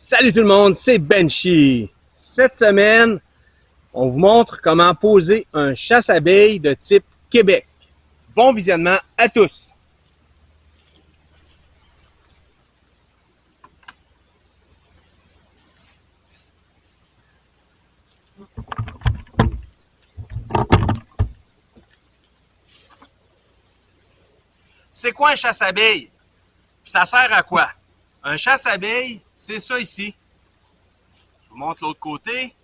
Salut tout le monde, c'est Benchy. Cette semaine, on vous montre comment poser un chasse-abeilles de type Québec. Bon visionnement à tous. C'est quoi un chasse-abeilles? Puis ça sert à quoi? Un chasse-abeilles, c'est ça ici. Je vous montre l'autre côté.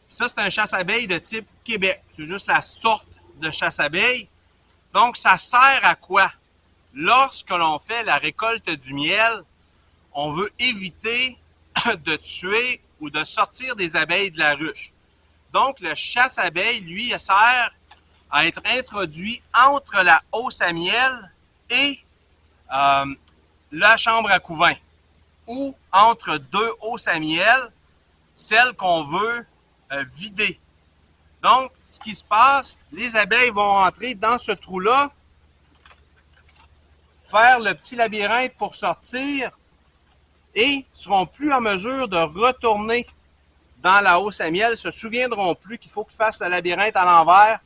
Puis ça, c'est un chasse-abeilles de type Québec. C'est juste la sorte de chasse-abeilles. Donc, ça sert à quoi? Lorsque l'on fait la récolte du miel, on veut éviter de tuer ou de sortir des abeilles de la ruche. Donc, le chasse-abeilles, lui, sert à être introduit entre la hausse à miel et la chambre à couvain, ou entre deux hausses à miel, celle qu'on veut vider. Donc, ce qui se passe, les abeilles vont entrer dans ce trou-là, faire le petit labyrinthe pour sortir et seront plus en mesure de retourner dans la hausse à miel, se souviendront plus qu'il faut qu'ils fassent le labyrinthe à l'envers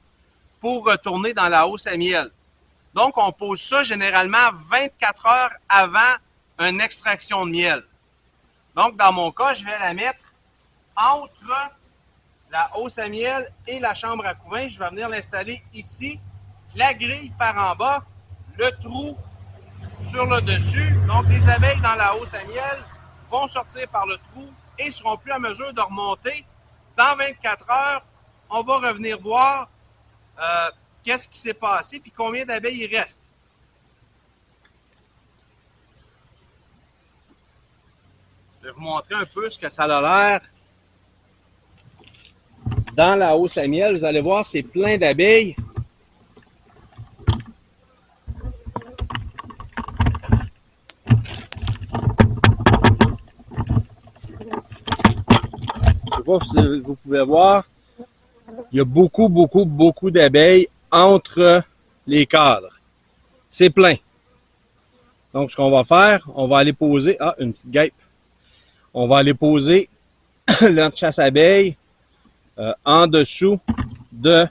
pour retourner dans la hausse à miel. Donc, on pose ça généralement 24 heures avant une extraction de miel. Donc, dans mon cas, je vais la mettre entre la hausse à miel et la chambre à couvain. Je vais venir l'installer ici, la grille par en bas, le trou sur le dessus. Donc, les abeilles dans la hausse à miel vont sortir par le trou et seront plus en mesure de remonter. Dans 24 heures, on va revenir voir qu'est-ce qui s'est passé puis combien d'abeilles il reste. Je vais vous montrer un peu ce que ça a l'air dans la hausse à miel. Vous allez voir, c'est plein d'abeilles. Je sais pas si vous pouvez voir, il y a beaucoup d'abeilles entre les cadres. C'est plein. Donc, ce qu'on va faire, on va aller poser... Ah, une petite guêpe. On va aller poser notre chasse-abeilles en dessous de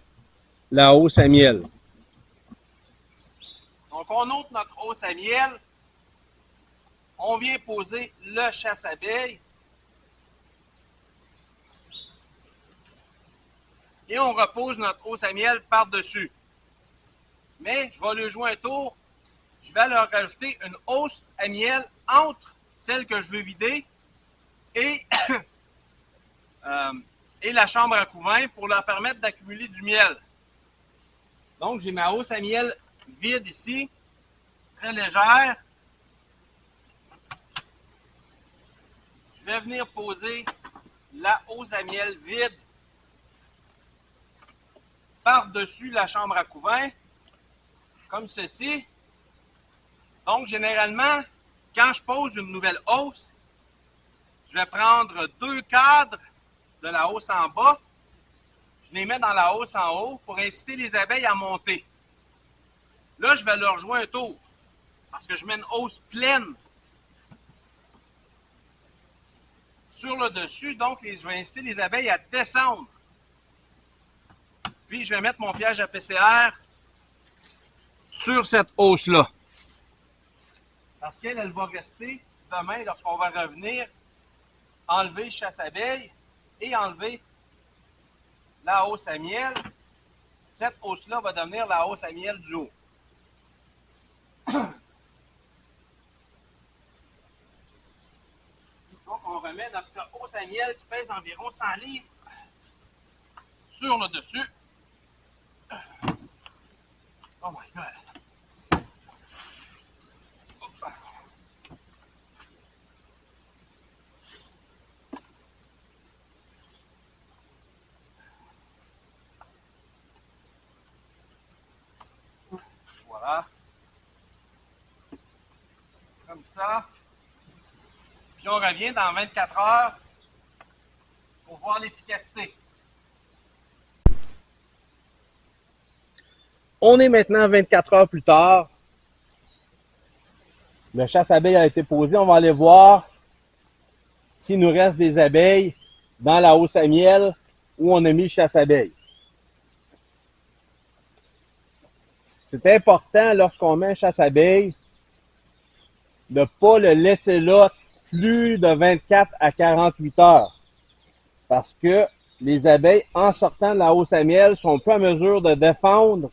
la hausse à miel. Donc, on ôte notre hausse à miel. On vient poser le chasse-abeilles. Et on repose notre hausse à miel par-dessus. Mais je vais le jouer un tour. Je vais leur rajouter une hausse à miel entre celle que je veux vider et, et la chambre à couvain pour leur permettre d'accumuler du miel. Donc, j'ai ma hausse à miel vide ici, très légère. Je vais venir poser la hausse à miel vide par-dessus la chambre à couvain, comme ceci. Donc, généralement, quand je pose une nouvelle hausse, je vais prendre deux cadres de la hausse en bas, je les mets dans la hausse en haut pour inciter les abeilles à monter. Là, je vais leur jouer un tour, parce que je mets une hausse pleine sur le dessus, donc je vais inciter les abeilles à descendre. Puis, je vais mettre mon piège à PCR sur cette hausse-là. Parce qu'elle, elle va rester demain, lorsqu'on va revenir, enlever chasse-abeilles et enlever la hausse à miel. Cette hausse-là va devenir la hausse à miel du haut. Donc, on remet notre hausse à miel qui pèse environ 100 livres sur le dessus. Oh my God! Voilà. Comme ça. Puis on revient dans 24 heures pour voir l'efficacité. On est maintenant 24 heures plus tard. Le chasse-abeilles a été posé. On va aller voir s'il nous reste des abeilles dans la housse à miel où on a mis le chasse-abeilles. C'est important lorsqu'on met un chasse-abeilles de ne pas le laisser là plus de 24 à 48 heures. Parce que les abeilles, en sortant de la housse à miel, sont pas en mesure de défendre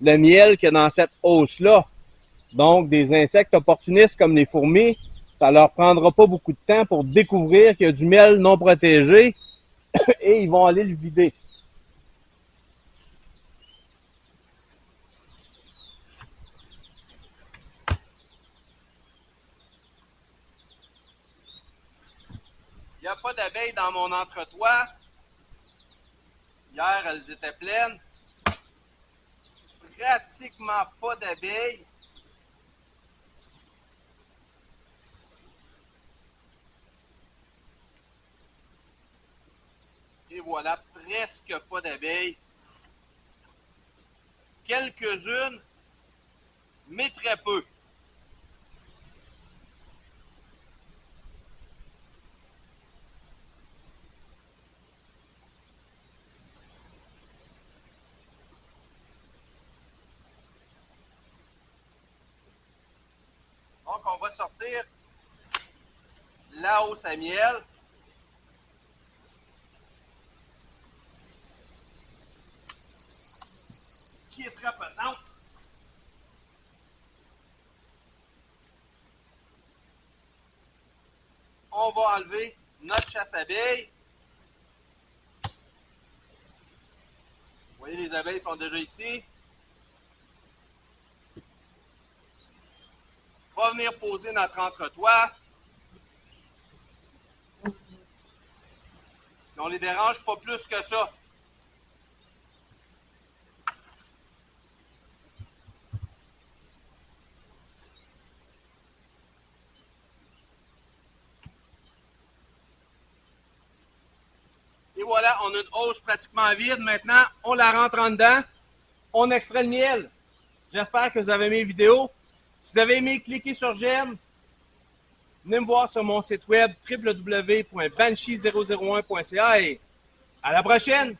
le miel qu'il y a dans cette housse-là. Donc, des insectes opportunistes comme les fourmis, ça leur prendra pas beaucoup de temps pour découvrir qu'il y a du miel non protégé et ils vont aller le vider. Il n'y a pas d'abeilles dans mon entretoit. Hier, elles étaient pleines. Pratiquement pas d'abeilles. Et voilà, presque pas d'abeilles. Quelques-unes, mais très peu. Donc, on va sortir la housse à miel. Qui est très pesante. On va enlever notre chasse-abeilles. Vous voyez, les abeilles sont déjà ici. On va venir poser notre entretoit. On les dérange pas plus que ça. Et voilà, on a une hausse pratiquement vide. Maintenant, on la rentre en dedans. On extrait le miel. J'espère que vous avez aimé la vidéo. Si vous avez aimé, cliquez sur j'aime. Venez me voir sur mon site web www.banshee001.ca et à la prochaine!